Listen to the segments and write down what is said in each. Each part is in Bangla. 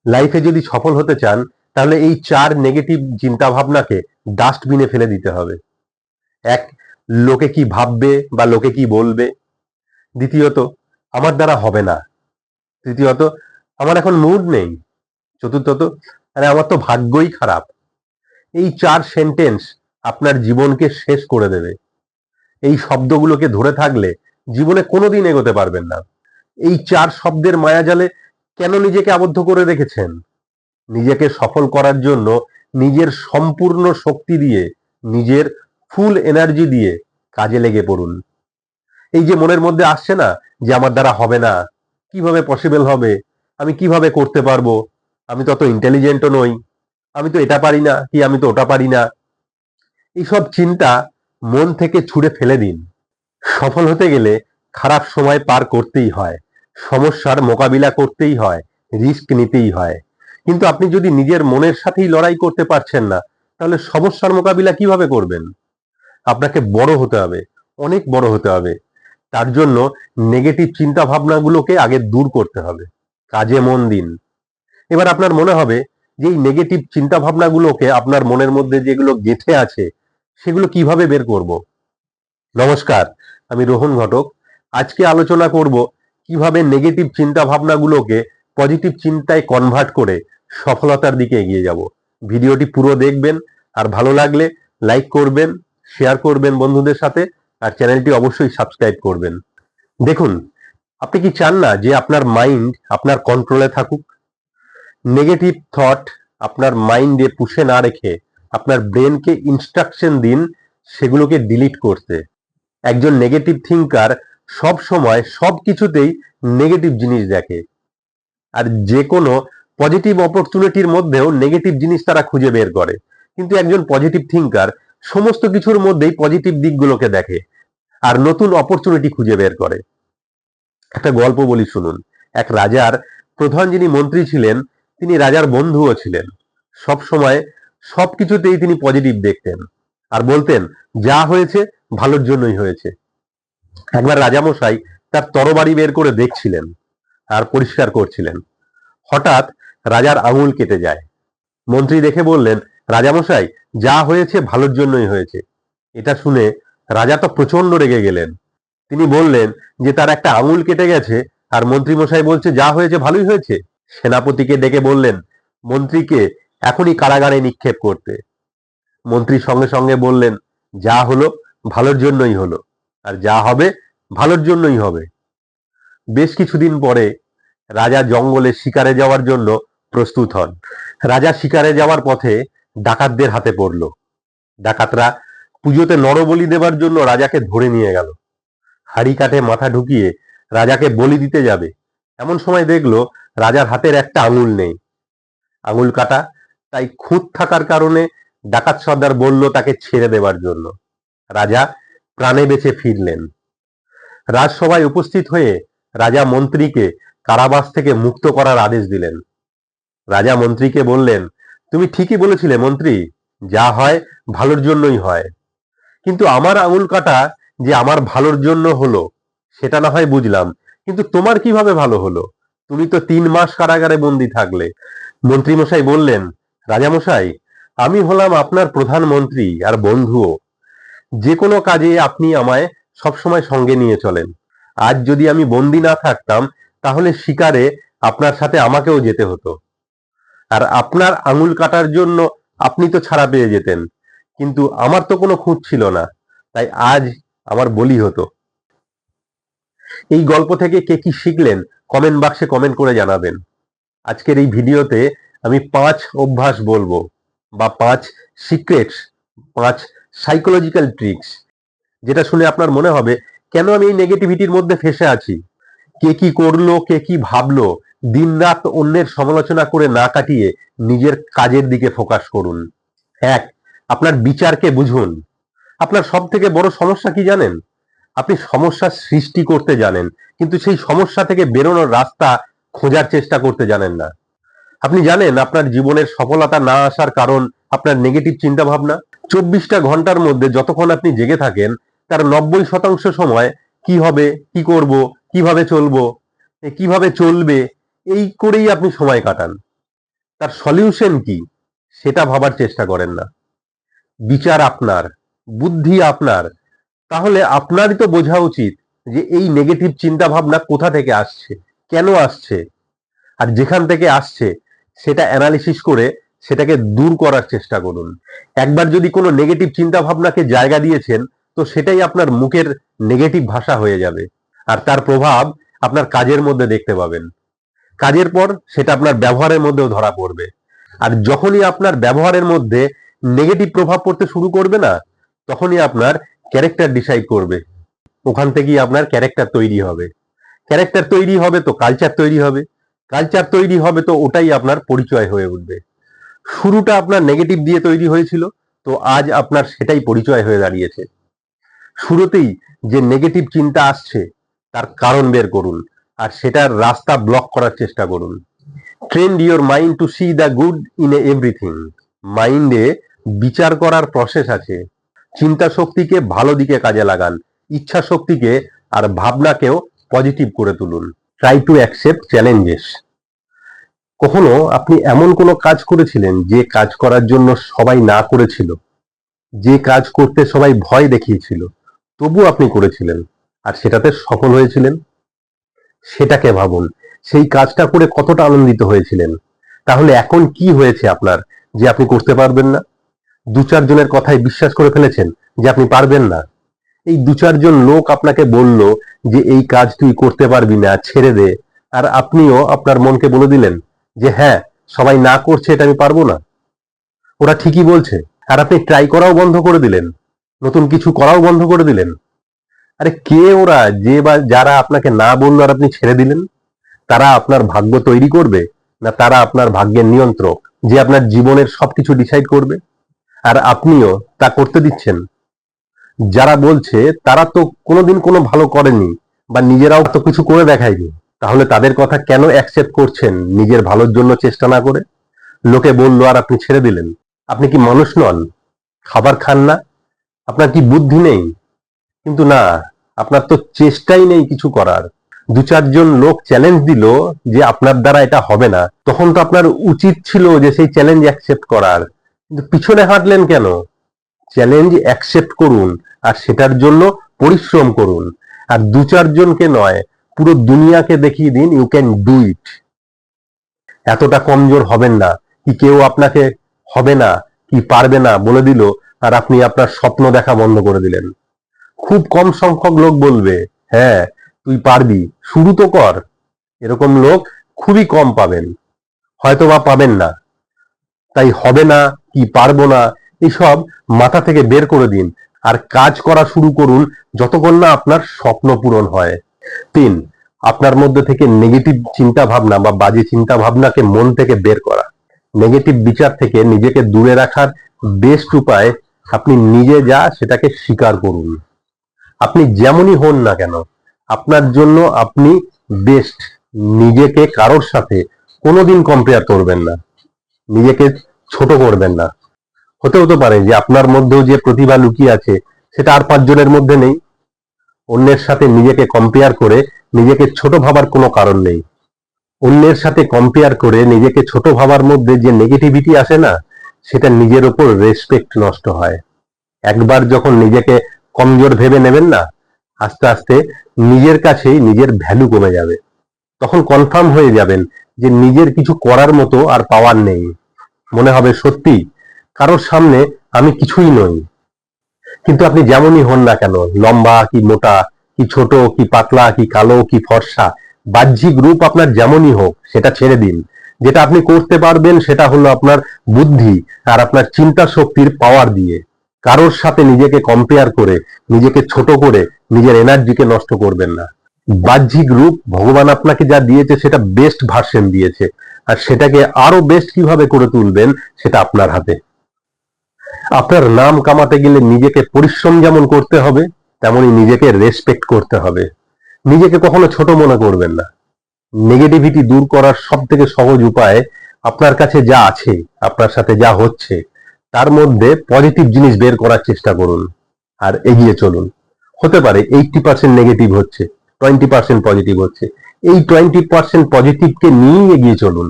লাইফে যদি সফল হতে চান তাহলে এই 4 নেগেটিভ চিন্তা ভাবনাকে ডাস্টবিনে ফেলে দিতে হবে। এক, লোকে কি ভাববে বা লোকে কি বলবে। দ্বিতীয়ত, আমার দ্বারা হবে না। তৃতীয়ত, আমার এখন মুড নেই। চতুর্থত, আরে আমার তো ভাগ্যই খারাপ। এই 4 সেন্টেন্স আপনার জীবনকে শেষ করে দেবে। এই শব্দগুলোকে ধরে থাকলে জীবনে কোনোদিন এগোতে পারবেন না। এই 4 শব্দের মায়াজালে কেন নিজেকে আবদ্ধ করে রেখেছেন? নিজেকে সফল করার জন্য নিজের সম্পূর্ণ শক্তি দিয়ে, নিজের ফুল এনার্জি দিয়ে কাজে লেগে পড়ুন। এই যে মনের মধ্যে আসছে না যে আমার দ্বারা হবে না, কিভাবে পসিবল হবে, আমি কিভাবে করতে পারবো, আমি তো অত ইন্টেলিজেন্টও নই, আমি তো এটা পারি না, কি আমি তো ওটা পারি না, এইসব চিন্তা মন থেকে ছুঁড়ে ফেলে দিন। সফল হতে গেলে খারাপ সময় পার করতেই হয়, সমস্যার মোকাবিলা করতেই হয়, রিস্ক নিতেই হয়। কিন্তু আপনি যদি নিজের মনের সাথেই লড়াই করতে পারছেন না, তাহলে সমস্যার মোকাবিলা কিভাবে করবেন? আপনাকে বড় হতে হবে, অনেক বড় হতে হবে। তার জন্য নেগেটিভ চিন্তা ভাবনাগুলোকে আগে দূর করতে হবে। কাজে মন দিন। এবার আপনার মনে হবে যে এই নেগেটিভ চিন্তা ভাবনাগুলোকে, আপনার মনের মধ্যে যেগুলো গেঁথে আছে, সেগুলো কিভাবে বের করব। নমস্কার, আমি রোহন ঘটক। আজকে আলোচনা করব কিভাবে নেগেটিভ চিন্তা ভাবনাগুলোকে পজিটিভ চিন্তায় কনভার্ট করে সফলতার দিকে এগিয়ে যাব। ভিডিওটি পুরো দেখবেন, আর ভালো লাগলে লাইক করবেন, শেয়ার করবেন বন্ধুদের সাথে, আর চ্যানেলটি অবশ্যই সাবস্ক্রাইব করবেন। দেখুন, আপনি কি চান না যে আপনার মাইন্ড আপনার কন্ট্রোলে থাকুক? নেগেটিভ থট আপনার মাইন্ডে পুষে না রেখে আপনার ব্রেনকে ইনস্ট্রাকশন দিন সেগুলোকে ডিলিট করতে। একজন নেগেটিভ থিঙ্কার সব সময় সব কিছুতেই নেগেটিভ জিনিস দেখে, আর যে কোনো পজিটিভ অপরচুনিটির মধ্যেও নেগেটিভ জিনিস তারা খুঁজে বের করে। কিন্তু একজন পজিটিভ থিঙ্কার সমস্ত কিছুর মধ্যেই পজিটিভ দিকগুলোকে দেখে আর নতুন অপরচুনিটি খুঁজে বের করে। একটা গল্প বলি, শুনুন। এক রাজার প্রধান যিনি মন্ত্রী ছিলেন, তিনি রাজার বন্ধুও ছিলেন। সব সময় সবকিছুতেই তিনি পজিটিভ দেখতেন আর বলতেন যা হয়েছে ভালোর জন্যই হয়েছে। একবার রাজামশাই তার তরবারি বের করে দেখছিলেন আর পরিষ্কার করছিলেন। হঠাৎ রাজার আঙুল কেটে যায়। মন্ত্রী দেখে বললেন, রাজামশাই, যা হয়েছে ভালোর জন্যই হয়েছে। এটা শুনে রাজা তো প্রচন্ড রেগে গেলেন। তিনি বললেন যে তার একটা আঙুল কেটে গেছে আর মন্ত্রী মশাই বলছে যা হয়েছে ভালোই হয়েছে। সেনাপতিকে ডেকে বললেন মন্ত্রীকে এখনই কারাগারে নিক্ষেপ করতে। মন্ত্রী সঙ্গে সঙ্গে বললেন, যা হলো ভালোর জন্যই হলো, আর যা হবে ভালোর জন্যই হবে। বেশ কিছুদিন পরে রাজা জঙ্গলে শিকারে যাওয়ার জন্য প্রস্তুত হন। রাজা শিকারে যাওয়ার পথে ডাকাতদের হাতে পড়ল। ডাকাতরা পুজোতে নরবলি দেবার জন্য রাজাকে ধরে নিয়ে গেল। হাড়ি কাঠে মাথা ঢুকিয়ে রাজাকে বলি দিতে যাবে, এমন সময় দেখলো রাজার হাতের একটা আঙুল নেই, আঙুল কাটা। তাই খুঁত থাকার কারণে ডাকাত সর্দার বলল তাকে ছেড়ে দেবার জন্য। রাজা প্রাণে বেঁচে ফিরলেন। রাজসভায় উপস্থিত হয়ে রাজা মন্ত্রীকে কারাবাস থেকে মুক্ত করার আদেশ দিলেন। রাজা মন্ত্রীকে বললেন, তুমি ঠিকই বলেছিলে মন্ত্রী, যা হয় ভালোর জন্যই হয়। কিন্তু আমার আঙুল কাটা যে আমার ভালোর জন্য হলো সেটা না হয় বুঝলাম, কিন্তু তোমার কিভাবে ভালো হলো? তুমি তো 3 মাস কারাগারে বন্দী থাকলে। মন্ত্রী মশাই বললেন, রাজামশাই, আমি হলাম আপনার প্রধানমন্ত্রী আর বন্ধুও। যে কোনো কাজে আপনি আমায় সবসময় সঙ্গে নিয়ে চলেন। আজ যদি আমি বন্দী না থাকতাম তাহলে শিকারে আপনার সাথে আমাকেও যেতে হতো, আর আপনার আঙুল কাটার জন্য আপনি তো ছাড়া পেয়ে যেতেন, কিন্তু আমার তো কোনো খুঁত ছিল না, তাই আজ আমার বলি হতো। এই গল্প থেকে কে কি শিখলেন কমেন্ট বাক্সে কমেন্ট করে জানাবেন। আজকের এই ভিডিওতে আমি 5 অভ্যাস বলবো, বা 5 সিক্রেটস, 5 সাইকোলজিক্যাল ট্রিক্স, যেটা শুনে আপনার মনে হবে কেন আমি এই নেগেটিভিটির মধ্যে ফেসে আছি। কে কি করলো, কে কি ভাবলো, দিনরাত অন্যের সমালোচনা করে না কাটিয়ে নিজের কাজের দিকে ফোকাস করুন। 1, আপনার বিচারকে বুঝুন। আপনার সব থেকে বড় সমস্যা কি জানেন? আপনি সমস্যা সৃষ্টি করতে জানেন, কিন্তু সেই সমস্যা থেকে বেরোনোর রাস্তা খোঁজার চেষ্টা করতে জানেন না। আপনি জানেন আপনার জীবনের সফলতা না আসার কারণ আপনার নেগেটিভ চিন্তা ভাবনা। 24টা ঘন্টার মধ্যে যতক্ষণ আপনি জেগে থাকেন তার 90% সময় কি হবে, কি করব, কিভাবে চলবো, কিভাবে চলবে, এই করেই আপনি সময় কাটান। তার সলিউশন কি সেটা ভাবার চেষ্টা করেন না। বিচার আপনার, বুদ্ধি আপনার, তাহলে আপনারই তো বোঝা উচিত যে এই নেগেটিভ চিন্তা ভাবনা কোথা থেকে আসছে, কেন আসছে, আর যেখান থেকে আসছে সেটা অ্যানালিসিস করে সেটাকে দূর করার চেষ্টা করুন। একবার যদি কোনো নেগেটিভ চিন্তা ভাবনাকে জায়গা দিয়েছেন, তো সেটাই আপনার মুখের নেগেটিভ ভাষা হয়ে যাবে, আর তার প্রভাব আপনার কাজের মধ্যে দেখতে পাবেন। কাজের পর সেটা আপনার ব্যবহারের মধ্যেও ধরা পড়বে। আর যখনই আপনার ব্যবহারের মধ্যে নেগেটিভ প্রভাব পড়তে শুরু করবে না, তখনই আপনার ক্যারেক্টার ডিসাইড করবে। ওখান থেকেই আপনার ক্যারেক্টার তৈরি হবে। ক্যারেক্টার তৈরি হবে তো কালচার তৈরি হবে। কালচার তৈরি হবে তো ওটাই আপনার পরিচয় হয়ে উঠবে। শুরুটা আপনার নেগেটিভ দিয়ে তৈরি হয়েছিল, তো আজ আপনার সেটাই পরিচয় হয়ে দাঁড়িয়েছে। শুরুতেই যে নেগেটিভ চিন্তা আসছে তার কারণ বের করুন, আর সেটার রাস্তা ব্লক করার চেষ্টা করুন। Train your mind to C the good in everything. মাইন্ডে বিচার করার প্রসেস আছে। চিন্তা শক্তিকে ভালো দিকে কাজে লাগান, ইচ্ছা শক্তিকে আর ভাবনাকেও পজিটিভ করে তুলুন। Try to accept challenges. কখনো আপনি এমন কোনো কাজ করেছিলেন যে কাজ করার জন্য সবাই না করেছিল, যে কাজ করতে সবাই ভয় দেখিয়েছিল, তবু আপনি করেছিলেন আর সেটাতে সফল হয়েছিলেন? সেটাকে ভাবুন, সেই কাজটা করে কতটা আনন্দিত হয়েছিলেন। তাহলে এখন কি হয়েছে আপনার যে আপনি করতে পারবেন না? দু চারজনের কথায় বিশ্বাস করে ফেলেছেন যে আপনি পারবেন না। এই দু চারজন লোক আপনাকে বলল যে এই কাজ তুই করতে পারবি না, ছেড়ে দে, আর আপনিও আপনার মনকে বলে দিলেন যে হ্যাঁ, সবাই না করছে এটা আমি পারবো না, ওরা ঠিকই বলছে, আর আপনি ট্রাই করাও বন্ধ করে দিলেন, নতুন কিছু করাও বন্ধ করে দিলেন। আরে কে ওরা যে বা যারা আপনাকে না বললো আর আপনি ছেড়ে দিলেন? তারা আপনার ভাগ্য তৈরি করবে, না তারা আপনার ভাগ্যের নিয়ন্ত্রক যে আপনার জীবনের সবকিছু ডিসাইড করবে? আর আপনিও তা করতে দিচ্ছেন। যারা বলছে তারা তো কোনোদিন কোনো ভালো করেনি, বা নিজেরাও তো কিছু করে দেখায়নি। তাহলে তাদের কথা কেন অ্যাকসেপ্ট করছেন নিজের ভালোর জন্য চেষ্টা না করে? লোকে বললো আর আপনি ছেড়ে দিলেন। আপনি কি মানুষ নন? খাবার খান না? আপনার কি বুদ্ধি নেই? কিন্তু না, আপনার তো চেষ্টাই নেই কিছু করার। দু চারজন লোক চ্যালেঞ্জ দিল যে আপনার দ্বারা এটা হবে না, তখন তো আপনার উচিত ছিল যে সেই চ্যালেঞ্জ অ্যাকসেপ্ট করার, কিন্তু পিছনে হাঁটলেন কেন? চ্যালেঞ্জ অ্যাকসেপ্ট করুন আর সেটার জন্য পরিশ্রম করুন। আর দু চারজনকে নয়, পুরো দুনিয়াকে দেখিয়ে দিন ইউ ক্যান ডু ইট। এতটা কমজোর হবেন না কি কেউ আপনাকে হবে না কি পারবে না বলে দিল আর আপনি আপনার স্বপ্ন দেখা বন্ধ করে দিলেন। খুব কম সংখ্যক লোক বলবে হ্যাঁ তুই পারবি, শুরু তো কর। এরকম লোক খুবই কম পাবেন, হয়তো বা পাবেন না। তাই হবে না কি পারবো না এইসব মাথা থেকে বের করে দিন, আর কাজ করা শুরু করুন যতক্ষণ না আপনার স্বপ্ন পূরণ হয়। 3, আপনার মধ্যে থেকে নেগেটিভ চিন্তা ভাবনা বা বাজে চিন্তা ভাবনাকে মন থেকে বের করা। নেগেটিভ বিচার থেকে নিজেকে দূরে রাখার বেস্ট উপায়, আপনি নিজে যা সেটাকে স্বীকার করুন। আপনি যেমনই হন না কেন, আপনার জন্য আপনি বেস্ট। নিজেকে কারোর সাথে কোনোদিন কম্পেয়ার করবেন না, নিজেকে ছোট করবেন না। হতে পারে যে আপনার মধ্যেও যে প্রতিভা লুকিয়ে আছে সেটা আর 5 জনের মধ্যে নেই। অন্যের সাথে নিজেকে কম্পেয়ার করে নিজেকে ছোট ভাবার কোনো কারণ নেই। অন্যের সাথে কম্পেয়ার করে নিজেকে ছোট ভাবার মধ্যে যে নেগেটিভিটি আসে না, সেটা নিজের ওপর রেসপেক্ট নষ্ট হয়। একবার যখন নিজেকে কমজোর ভেবে নেবেন না, আস্তে আস্তে নিজের কাছেই নিজের ভ্যালু কমে যাবে। তখন কনফার্ম হয়ে যাবেন যে নিজের কিছু করার মতো আর পাওয়ার নেই। মনে হবে সত্যি কারোর সামনে আমি কিছুই নই। কিন্তু আপনি যেমনই হন না কেন, লম্বা কি মোটা, কি ছোট কি পাতলা, কি কালো কি ফর্সা, বাহ্যিক রূপ আপনার যেমনই হোক সেটা ছেড়ে দিন। যেটা আপনি করতে পারবেন সেটা হলো আপনার বুদ্ধি আর আপনার চিন্তা শক্তির পাওয়ার দিয়ে। কারোর সাথে নিজেকে কম্পেয়ার করে, নিজেকে ছোট করে নিজের এনার্জিকে নষ্ট করবেন না। বাহ্যিক রূপ ভগবান আপনাকে যা দিয়েছে সেটা বেস্ট ভার্সন দিয়েছে, আর সেটাকে আরো বেস্ট কিভাবে করে তুলবেন সেটা আপনার হাতে। আপনার নাম কামাতে গেলে নিজেকে পরিশ্রম যেমন করতে হবে, তেমনি নিজেকে রেসপেক্ট করতে হবে। নিজেকে কখনো ছোট মনে করবেন না। নেগেটিভিটি দূর করার সব থেকে সহজ উপায়, আপনার কাছে যা আছে, আপনার সাথে যা হচ্ছে, তার মধ্যে পজিটিভ জিনিস বের করার চেষ্টা করুন আর এগিয়ে চলুন। হতে পারে 80% নেগেটিভ হচ্ছে, 20% পজিটিভ হচ্ছে। এই 20% পজিটিভকে নিয়েই এগিয়ে চলুন।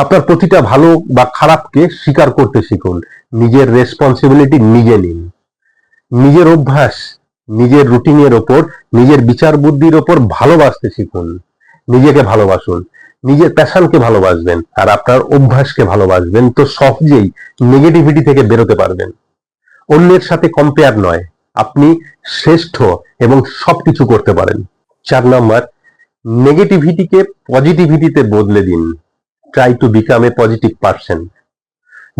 আপনার প্রতিটা ভালো বা খারাপকে স্বীকার করতে শিখুন। নিজের রেসপন্সিবিলিটি নিজে নিন। নিজের অভ্যাস, নিজের রুটিনের ওপর, নিজের বিচার বুদ্ধির ওপর ভালোবাসতে শিখুন। নিজেকে ভালোবাসুন, নিজের প্যাশনকে ভালোবাসবেন আর আপনার অভ্যাসকে ভালোবাসবেন, তো সহজেই নেগেটিভিটি থেকে বেরোতে পারবেন। অন্যের সাথে কম্পেয়ার নয়, আপনি শ্রেষ্ঠ এবং সবকিছু করতে পারেন। 4 নাম্বার, নেগেটিভিটিকে পজিটিভিটিতে বদলে দিন। Try to become a positive person.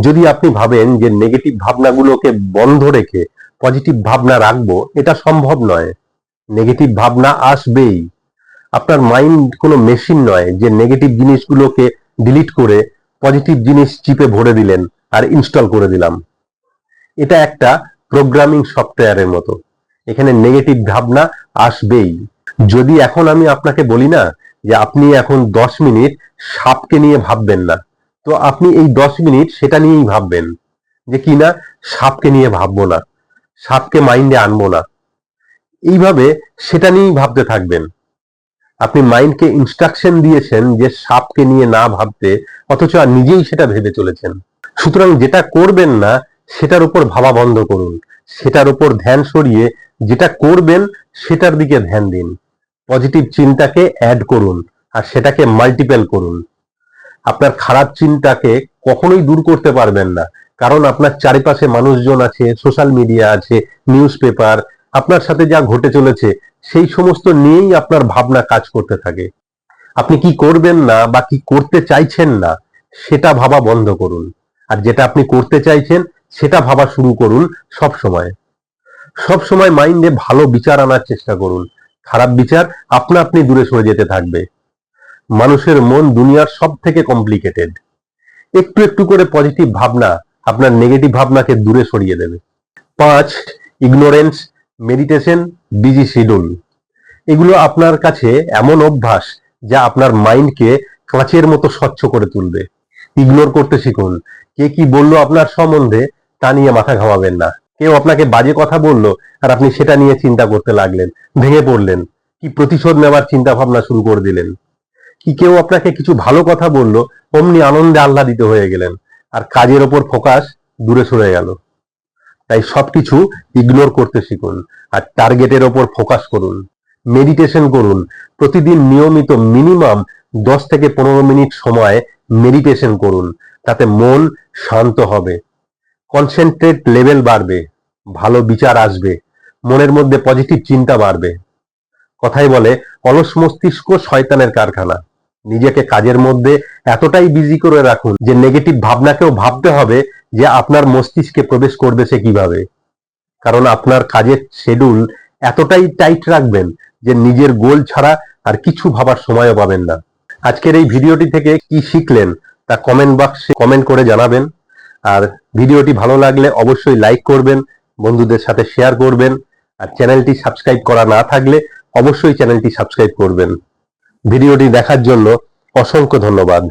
যদি আপনি ভাবেন যে নেগেটিভ ভাবনাগুলোকে বন্ধ রেখে পজিটিভ ভাবনা রাখবো, এটা সম্ভব নয়। নেগেটিভ ভাবনা আসবেই। আপনার মাইন্ড কোনো মেশিন নয় যে নেগেটিভ জিনিসগুলোকে ডিলিট করে পজিটিভ জিনিস চিপে ভরে দিলেন আর ইনস্টল করে দিলাম। এটা একটা প্রোগ্রামিং সফটওয়্যারের মতো। এখানে নেগেটিভ ভাবনা আসবেই। যদি এখন আমি আপনাকে বলি না যে আপনি এখন 10 মিনিট সাপকে নিয়ে ভাববেন না, তো আপনি এই 10 মিনিট সেটা নিয়েই ভাববেন যে কিনা সাপকে নিয়ে ভাববো না, সাপকে মাইন্ডে আনবো না। এইভাবে সেটা নিয়েই ভাবতে থাকবেন। আপনি মাইন্ডকে ইনস্ট্রাকশন দিয়েছেন যে সাপকে নিয়ে না ভাবতে, অথচ আর নিজেই সেটা ভেবে চলেছেন। সুতরাং যেটা করবেন না সেটার উপর ভাবা বন্ধ করুন। সেটার উপর ধ্যান সরিয়ে যেটা করবেন সেটার দিকে ধ্যান দিন। পজিটিভ চিন্তাকে অ্যাড করুন আর সেটাকে মাল্টিপল করুন। আপনার খারাপ চিন্তাকে কখনোই দূর করতে পারবেন না, কারণ আপনার চারিপাশে মানুষজন আছে, সোশ্যাল মিডিয়া আছে, নিউজ পেপার, আপনার সাথে যা ঘটে চলেছে সেই সমস্ত নিয়েই আপনার ভাবনা কাজ করতে থাকে। আপনি কি করবেন না বা কি করতে চাইছেন না সেটা ভাবা বন্ধ করুন, আর যেটা আপনি করতে চাইছেন সেটা ভাবা শুরু করুন। সব সময় মাইন্ডে ভালো বিচার আনার চেষ্টা করুন। খারাপ বিচার আপনা আপনি দূরে সরে যেতে থাকবে। মানুষের মন দুনিয়ার সব থেকে কমপ্লিকেটেড। একটু একটু করে পজিটিভ ভাবনা আপনার নেগেটিভ ভাবনাকে দূরে সরিয়ে দেবে। 5, ইগনোরেন্স, মেডিটেশন, বিজি শিডিউল। এগুলো আপনার কাছে এমন অভ্যাস যা আপনার মাইন্ডকে কাঁচের মতো স্বচ্ছ করে তুলবে। ইগনোর করতে শিখুন। কে কি বললো আপনার সম্বন্ধে তা নিয়ে মাথা ঘামাবেন না। কেউ আপনাকে বাজে কথা বললো আর আপনি সেটা নিয়ে চিন্তা করতে লাগলেন, ভেঙে পড়লেন, কি প্রতিশোধ নেওয়ার চিন্তা ভাবনা শুরু করে দিলেন। কি কেউ আপনাকে কিছু ভালো কথা বললো, অমনি আনন্দে আহ্লাদিত হয়ে গেলেন আর কাজের ওপর ফোকাস দূরে সরে গেল। তাই সবকিছু ইগনোর করতে শিখুন আর টার্গেটের ওপর ফোকাস করুন। মেডিটেশন করুন। প্রতিদিন নিয়মিত মিনিমাম 10 থেকে 15 মিনিট সময় মেডিটেশন করুন। তাতে মন শান্ত হবে, কনসেন্ট্রেট লেভেল বাড়বে, ভালো বিচার আসবে, মনের মধ্যে পজিটিভ চিন্তা বাড়বে। কথাই বলে, অলস মস্তিষ্ক শয়তানের কারখানা। নিজেকে কাজের মধ্যে এতটাই বিজি করে রাখুন যে নেগেটিভ ভাবনাকেও ভাবতে হবে যে আপনার মস্তিষ্কে প্রবেশ করবে সে কিভাবে। কারণ আপনার কাজের শিডিউল এতটাই টাইট রাখবেন যে নিজের গোল ছাড়া আর কিছু ভাবার সময়ও পাবেন না। আজকের এই ভিডিওটি থেকে কি শিখলেন তা কমেন্ট বক্সে কমেন্ট করে জানাবেন। আর ভিডিওটি ভালো লাগলে অবশ্যই লাইক করবেন, বন্ধুদের সাথে শেয়ার করবেন, আর চ্যানেলটি সাবস্ক্রাইব করা না থাকলে অবশ্যই চ্যানেলটি সাবস্ক্রাইব করবেন। ভিডিওটি দেখার জন্য অসংখ্য ধন্যবাদ।